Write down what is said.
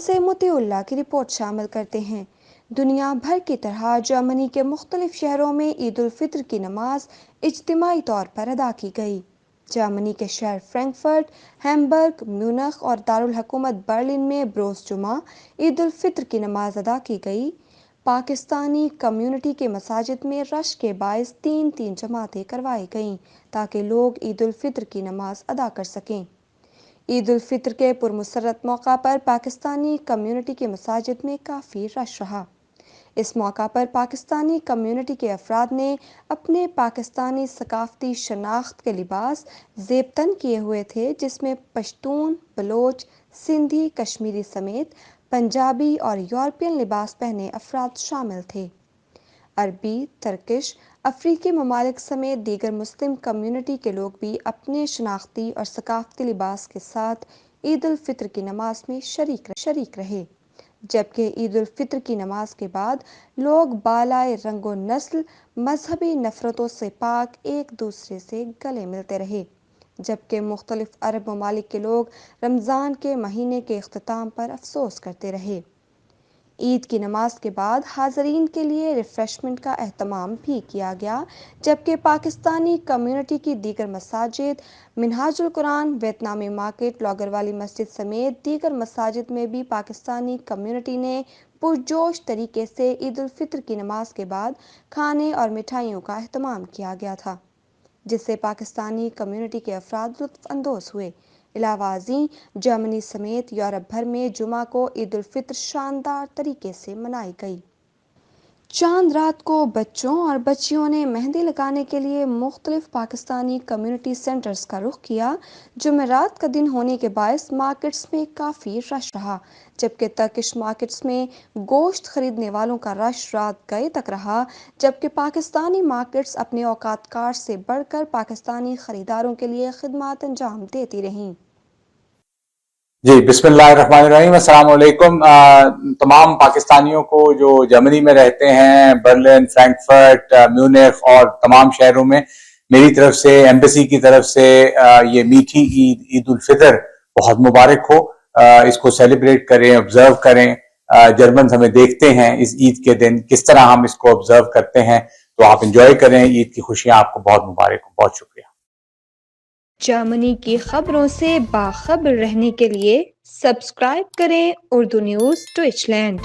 سے مطیع اللہ کی رپورٹ شامل کرتے ہیں۔ دنیا بھر کی طرح جرمنی کے مختلف شہروں میں عید الفطر کی نماز اجتماعی طور پر ادا کی گئی۔ جرمنی کے شہر فرینکفرٹ، ہیمبرگ، میونخ اور دارالحکومت برلن میں بروز جمعہ عید الفطر کی نماز ادا کی گئی۔ پاکستانی کمیونٹی کے مساجد میں رش کے باعث تین جماعتیں کروائی گئیں تاکہ لوگ عید الفطر کی نماز ادا کر سکیں۔ عید الفطر کے پرمسرت موقع پر پاکستانی کمیونٹی کے مساجد میں کافی رش رہا۔ اس موقع پر پاکستانی کمیونٹی کے افراد نے اپنے پاکستانی ثقافتی شناخت کے لباس زیب تن کیے ہوئے تھے، جس میں پشتون، بلوچ، سندھی، کشمیری سمیت پنجابی اور یورپین لباس پہنے افراد شامل تھے۔ عربی، ترکش، افریقی ممالک سمیت دیگر مسلم کمیونٹی کے لوگ بھی اپنے شناختی اور ثقافتی لباس کے ساتھ عید الفطر کی نماز میں شریک رہے، جبکہ عید الفطر کی نماز کے بعد لوگ بالائے رنگ و نسل مذہبی نفرتوں سے پاک ایک دوسرے سے گلے ملتے رہے، جبکہ مختلف عرب ممالک کے لوگ رمضان کے مہینے کے اختتام پر افسوس کرتے رہے۔ عید کی نماز کے بعد حاضرین کے لیے ریفریشمنٹ کا اہتمام بھی کیا گیا، جبکہ پاکستانی کمیونٹی کی دیگر مساجد، منہاج القرآن، ویتنامی مارکیٹ، لاگر والی مسجد سمیت دیگر مساجد میں بھی پاکستانی کمیونٹی نے پرجوش طریقے سے عید الفطر کی نماز کے بعد کھانے اور مٹھائیوں کا اہتمام کیا گیا تھا، جس سے پاکستانی کمیونٹی کے افراد لطف اندوز ہوئے۔ علاوہ ازیں جرمنی سمیت یورپ بھر میں جمعہ کو عید الفطر شاندار طریقے سے منائی گئی۔ چاند رات کو بچوں اور بچیوں نے مہندی لگانے کے لیے مختلف پاکستانی کمیونٹی سینٹرز کا رخ کیا۔ جمعرات کا دن ہونے کے باعث مارکیٹس میں کافی رش رہا، جبکہ ترکش مارکیٹس میں گوشت خریدنے والوں کا رش رات گئے تک رہا، جبکہ پاکستانی مارکیٹس اپنے اوقات کار سے بڑھ کر پاکستانی خریداروں کے لیے خدمات انجام دیتی رہیں۔ جی، بسم اللہ الرحمن الرحیم۔ السلام علیکم تمام پاکستانیوں کو جو جرمنی میں رہتے ہیں، برلن، فرینکفرٹ، میونخ اور تمام شہروں میں میری طرف سے، ایمبیسی کی طرف سے یہ میٹھی عید الفطر بہت مبارک ہو۔ اس کو سیلیبریٹ کریں، آبزرو کریں۔ جرمنز ہمیں دیکھتے ہیں اس عید کے دن کس طرح ہم اس کو آبزرو کرتے ہیں، تو آپ انجوائے کریں۔ عید کی خوشیاں آپ کو بہت مبارک ہو۔ بہت شکریہ۔ جرمنی کی خبروں سے باخبر رہنے کے لیے سبسکرائب کریں اردو نیوز ڈویچ لینڈ۔